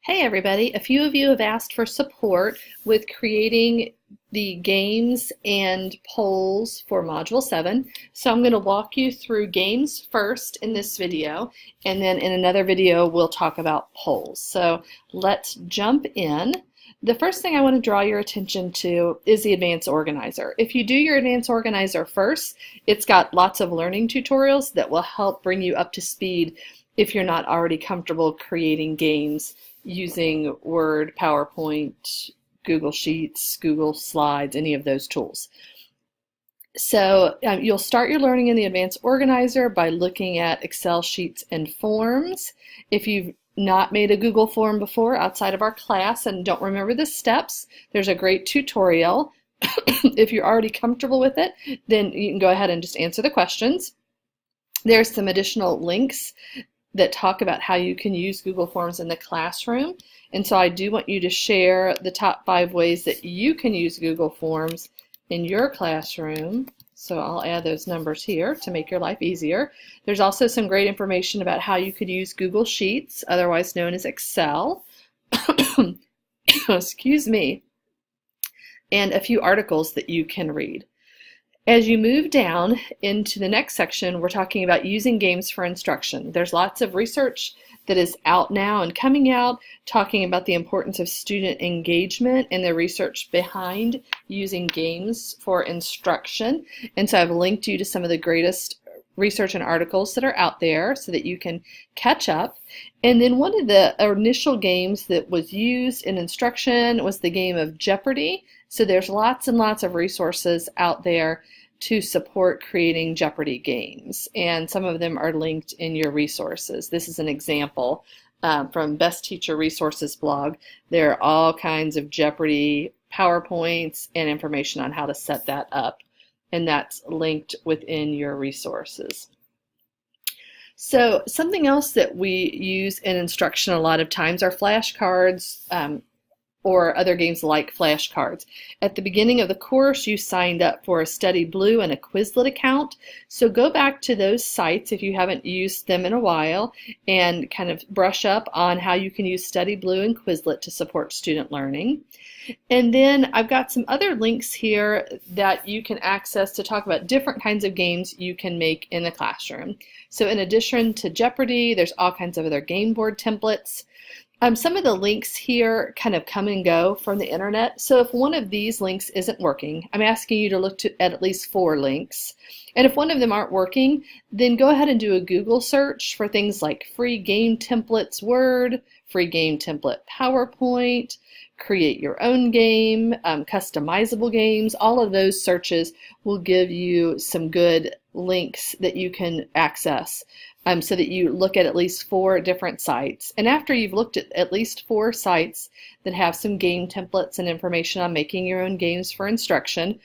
Hey everybody, a few of you have asked for support with creating the games and polls for Module 7. So I'm going to walk you through games first in this video, and then in another video we'll talk about polls. So let's jump in. The first thing I want to draw your attention to is the Advanced Organizer. If you do your Advanced Organizer first, it's got lots of learning tutorials that will help bring you up to speed if you're not already comfortable creating games using Word, PowerPoint, Google Sheets, Google Slides, any of those tools. So you'll start your learning in the Advanced Organizer by looking at Excel sheets and forms. If you've not made a Google form before outside of our class and don't remember the steps, there's a great tutorial. If you're already comfortable with it, then you can go ahead and just answer the questions. There's some additional links that talk about how you can use Google Forms in the classroom. And so I do want you to share the top 5 ways that you can use Google Forms in your classroom. So I'll add those numbers here to make your life easier. There's also some great information about how you could use Google Sheets, otherwise known as Excel. Excuse me. And a few articles that you can read. As you move down into the next section, we're talking about using games for instruction. There's lots of research that is out now and coming out talking about the importance of student engagement and the research behind using games for instruction. And so I've linked you to some of the greatest research and articles that are out there so that you can catch up. And then one of the initial games that was used in instruction was the game of Jeopardy! So there's lots and lots of resources out there to support creating Jeopardy! Games, and some of them are linked in your resources. This is an example from Best Teacher Resources blog. There are all kinds of Jeopardy! PowerPoints and information on how to set that up, and that's linked within your resources. So something else that we use in instruction a lot of times are flashcards, or other games like flashcards. At the beginning of the course, you signed up for a Study Blue and a Quizlet account. So go back to those sites if you haven't used them in a while and kind of brush up on how you can use Study Blue and Quizlet to support student learning. And then I've got some other links here that you can access to talk about different kinds of games you can make in the classroom. So in addition to Jeopardy, there's all kinds of other game board templates. Some of the links here kind of come and go from the internet. So if one of these links isn't working, I'm asking you to look at least 4 links. And if one of them aren't working, then go ahead and do a Google search for things like free game templates Word, free game template PowerPoint, create your own game, customizable games. All of those searches will give you some good links that you can access. So that you look at least 4 different sites. And after you've looked at least 4 sites that have some game templates and information on making your own games for instruction,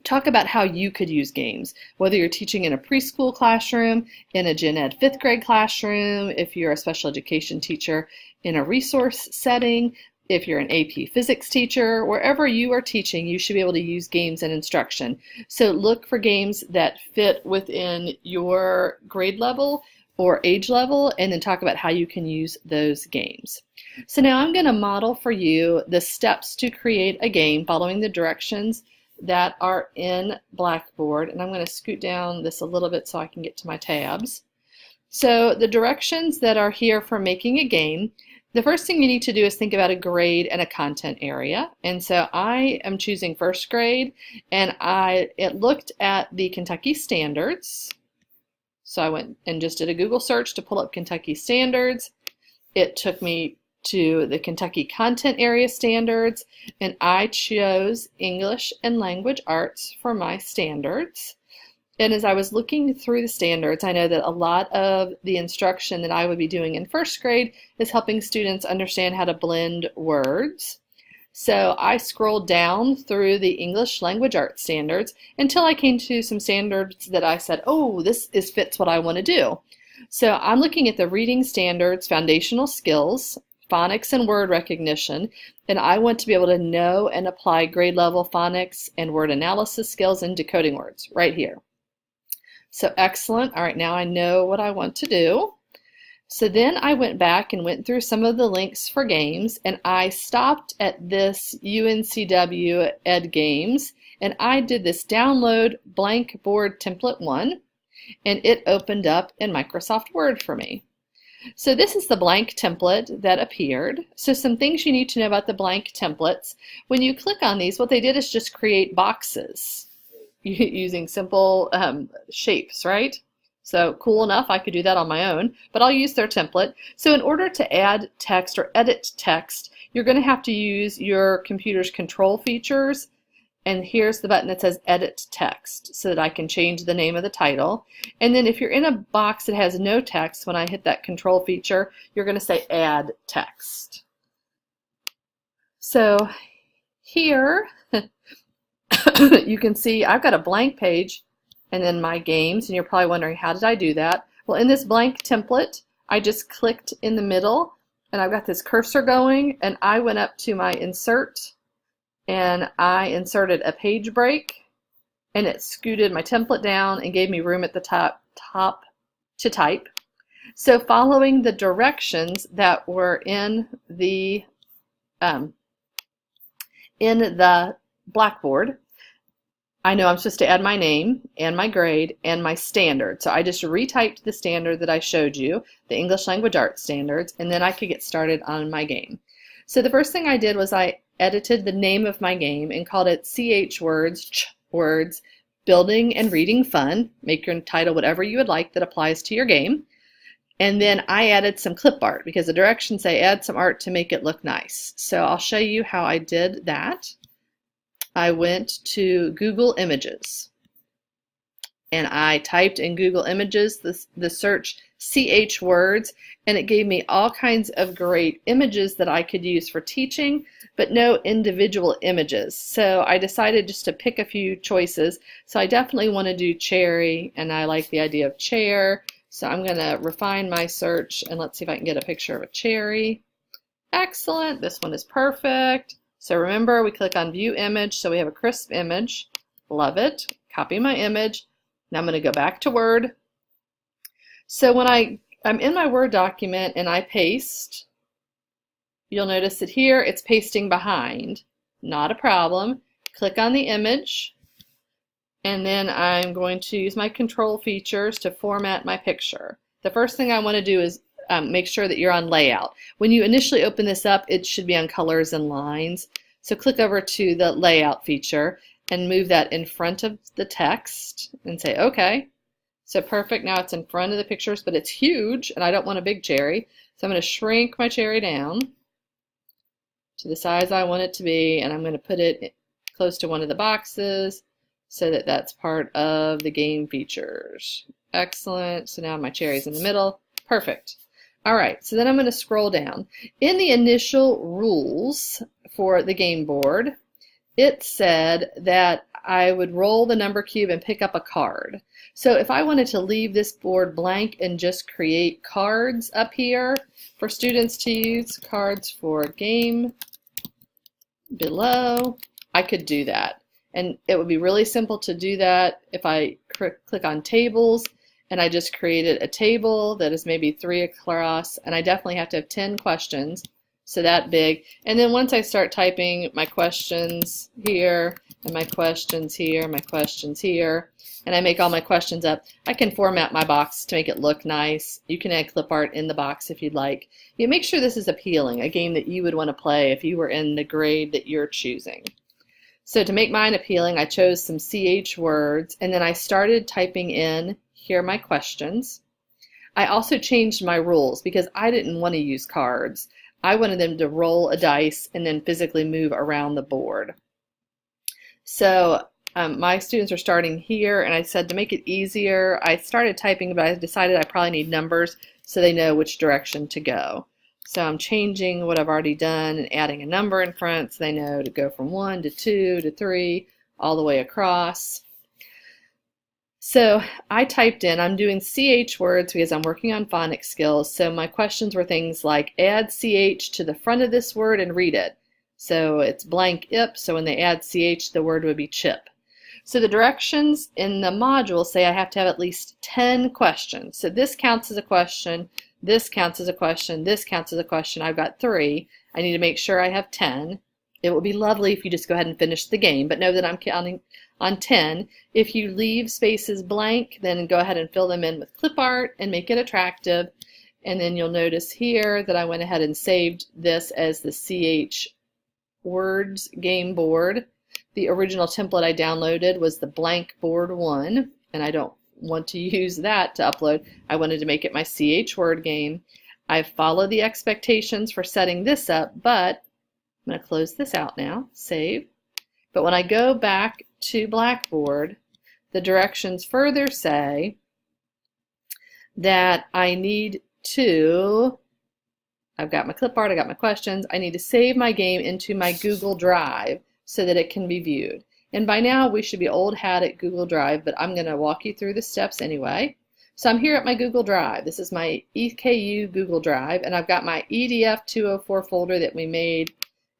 talk about how you could use games, whether you're teaching in a preschool classroom, in a Gen Ed 5th grade classroom, if you're a special education teacher in a resource setting, if you're an AP physics teacher, wherever you are teaching, you should be able to use games in instruction. So look for games that fit within your grade level or age level, and then talk about how you can use those games. So now I'm going to model for you the steps to create a game following the directions that are in Blackboard. And I'm going to scoot down this a little bit so I can get to my tabs. So the directions that are here for making a game, the first thing you need to do is think about a grade and a content area. And so I am choosing 1st grade, and it looked at the Kentucky standards. So I went and just did a Google search to pull up Kentucky standards. It took me to the Kentucky content area standards, and I chose English and Language Arts for my standards. And as I was looking through the standards, I know that a lot of the instruction that I would be doing in 1st grade is helping students understand how to blend words. So I scrolled down through the English Language Arts standards until I came to some standards that I said, oh, this fits what I want to do. So I'm looking at the reading standards, foundational skills, phonics and word recognition, and I want to be able to know and apply grade level phonics and word analysis skills and decoding words right here. So excellent. All right, now I know what I want to do. So then I went back and went through some of the links for games, and I stopped at this UNCW Ed Games, and I did this download blank board template 1, and it opened up in Microsoft Word for me. So this is the blank template that appeared. So some things you need to know about the blank templates. When you click on these, what they did is just create boxes using simple shapes, right? So cool enough, I could do that on my own, but I'll use their template. So in order to add text or edit text, you're going to have to use your computer's control features. And here's the button that says Edit Text so that I can change the name of the title. And then if you're in a box that has no text, when I hit that control feature, you're going to say Add Text. So here you can see I've got a blank page and then my games, and you're probably wondering, how did I do that? Well, in this blank template, I just clicked in the middle, and I've got this cursor going, and I went up to my Insert, and I inserted a page break, and it scooted my template down and gave me room at the top to type. So following the directions that were in the blackboard, I know I'm supposed to add my name and my grade and my standard. So I just retyped the standard that I showed you, the English Language Arts standards, and then I could get started on my game. So the first thing I did was I edited the name of my game and called it CH Words, Building and Reading Fun. Make your title whatever you would like that applies to your game. And then I added some clip art because the directions say add some art to make it look nice. So I'll show you how I did that. I went to Google Images and I typed in Google Images the search CH Words, and it gave me all kinds of great images that I could use for teaching, but no individual images. So I decided just to pick a few choices. So I definitely want to do cherry, and I like the idea of chair. So I'm going to refine my search, and let's see if I can get a picture of a cherry. Excellent. This one is perfect. So remember, we click on View Image, so we have a crisp image. Love it. Copy my image. Now I'm going to go back to Word. So when I'm in my Word document and I paste, you'll notice that here it's pasting behind. Not a problem. Click on the image, and then I'm going to use my control features to format my picture. The first thing I want to do is make sure that you're on layout. When you initially open this up, it should be on colors and lines. So click over to the layout feature and move that in front of the text and say OK. So perfect, now it's in front of the pictures, but it's huge and I don't want a big cherry. So I'm going to shrink my cherry down to the size I want it to be, and I'm going to put it close to one of the boxes so that that's part of the game features. Excellent. So now my cherry's in the middle. Perfect. All right, so then I'm going to scroll down. In the initial rules for the game board, it said that I would roll the number cube and pick up a card. So if I wanted to leave this board blank and just create cards up here for students to use, cards for game below, I could do that. And it would be really simple to do that if I click on tables, and I just created a table that is maybe 3 across, and I definitely have to have 10 questions, so that big. And then once I start typing my questions here, and my questions here, my questions here, and I make all my questions up, I can format my box to make it look nice. You can add clip art in the box if you'd like. You make sure this is appealing, a game that you would want to play if you were in the grade that you're choosing. So to make mine appealing, I chose some CH words, and then I started typing in here my questions. I also changed my rules because I didn't want to use cards. I wanted them to roll a dice and then physically move around the board. So my students are starting here, and I said to make it easier, I started typing, but I decided I probably need numbers so they know which direction to go. So I'm changing what I've already done and adding a number in front so they know to go from 1 to 2 to 3 all the way across. So I typed in, I'm doing CH words because I'm working on phonics skills, so my questions were things like add CH to the front of this word and read it. So it's blank ip, so when they add CH, the word would be chip. So the directions in the module say I have to have at least 10 questions. So this counts as a question, This counts as a question. This counts as a question. I've got 3. I need to make sure I have 10. It would be lovely if you just go ahead and finish the game, but know that I'm counting on 10. If you leave spaces blank, then go ahead and fill them in with clip art and make it attractive. And then you'll notice here that I went ahead and saved this as the CH Words game board. The original template I downloaded was the blank board 1, and I don't want to use that to upload. I wanted to make it my CH Word game. I've followed the expectations for setting this up, but I'm going to close this out now, save. But when I go back to Blackboard, the directions further say that I need to, I've got my clip art, I got my questions, I need to save my game into my Google Drive so that it can be viewed. And by now we should be old hat at Google Drive, but I'm going to walk you through the steps anyway. So I'm here at my Google Drive. This is my EKU Google Drive, and I've got my EDF 204 folder that we made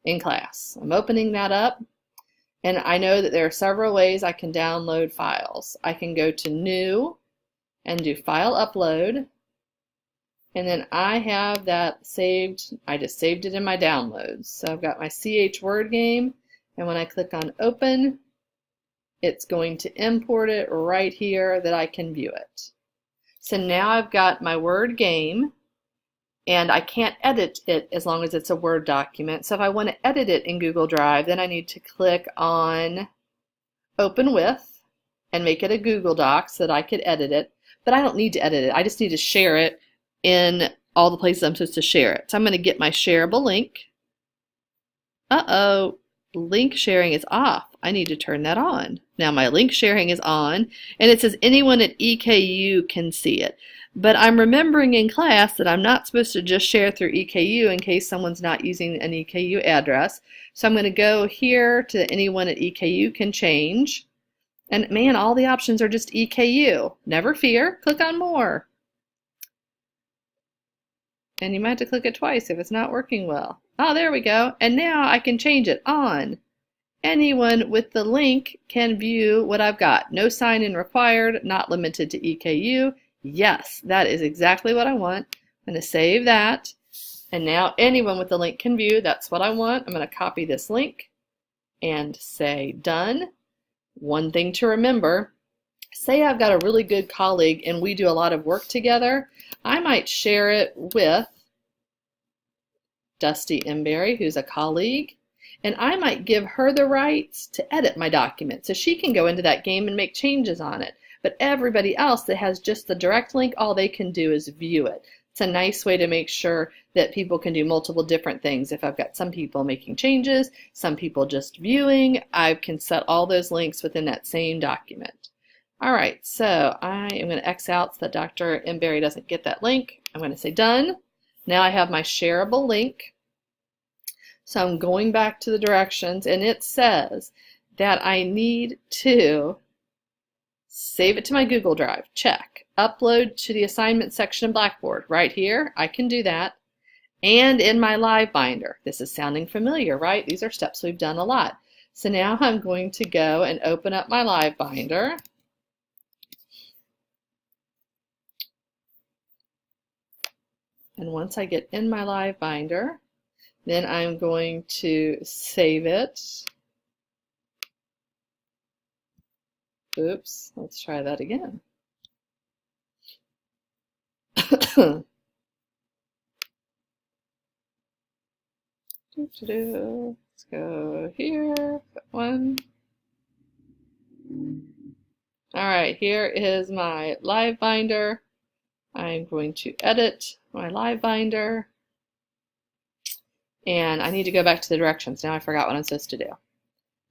in class. I'm opening that up, and I know that there are several ways I can download files. I can go to New and do File Upload, and then I have that saved. I just saved it in my downloads. So I've got my CH Word game, and when I click on Open, it's going to import it right here that I can view it. So now I've got my Word game, and I can't edit it as long as it's a Word document. So if I want to edit it in Google Drive, then I need to click on Open With and make it a Google Doc so that I could edit it. But I don't need to edit it. I just need to share it in all the places I'm supposed to share it. So I'm going to get my shareable link. Uh-oh, link sharing is off. I need to turn that on. Now my link sharing is on, and it says anyone at EKU can see it. But I'm remembering in class that I'm not supposed to just share through EKU in case someone's not using an EKU address. So I'm going to go here to anyone at EKU can change. And man, all the options are just EKU. Never fear, click on more. And you might have to click it twice if it's not working well. Oh, there we go. And now I can change it on. Anyone with the link can view what I've got. No sign-in required, not limited to EKU. Yes, that is exactly what I want. I'm going to save that. And now anyone with the link can view. That's what I want. I'm going to copy this link and say done. One thing to remember, say I've got a really good colleague and we do a lot of work together. I might share it with Dusty Emberry, who's a colleague, and I might give her the rights to edit my document so she can go into that game and make changes on it. But everybody else that has just the direct link, all they can do is view it. It's a nice way to make sure that people can do multiple different things. If I've got some people making changes, some people just viewing, I can set all those links within that same document. All right, so I am going to X out so that Dr. Emberry doesn't get that link. I'm going to say done. Now I have my shareable link. So I'm going back to the directions, and it says that I need to save it to my Google Drive. Check. Upload to the assignment section of Blackboard. Right here, I can do that. And in my live binder. This is sounding familiar, right? These are steps we've done a lot. So now I'm going to go and open up my live binder. And once I get in my live binder, then I'm going to save it. Oops, let's try that again. Let's go here, put one. All right, here is my live binder. I'm going to edit my live binder. And I need to go back to the directions. Now I forgot what I'm supposed to do.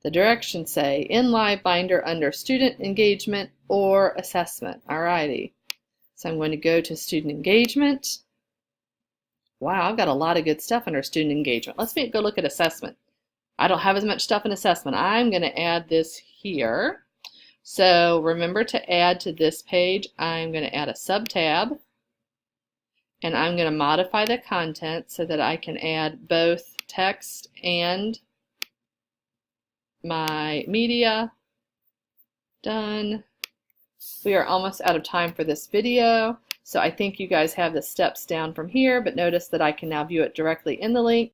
The directions say in live binder under student engagement or assessment. Alrighty. So I'm going to go to student engagement. Wow, I've got a lot of good stuff under student engagement. Let's go look at assessment. I don't have as much stuff in assessment. I'm going to add this here. So remember to add to this page, I'm going to add a sub-tab. And I'm going to modify the content so that I can add both text and my media. Done. We are almost out of time for this video, So I think you guys have the steps down from here, but notice that I can now view it directly in the link.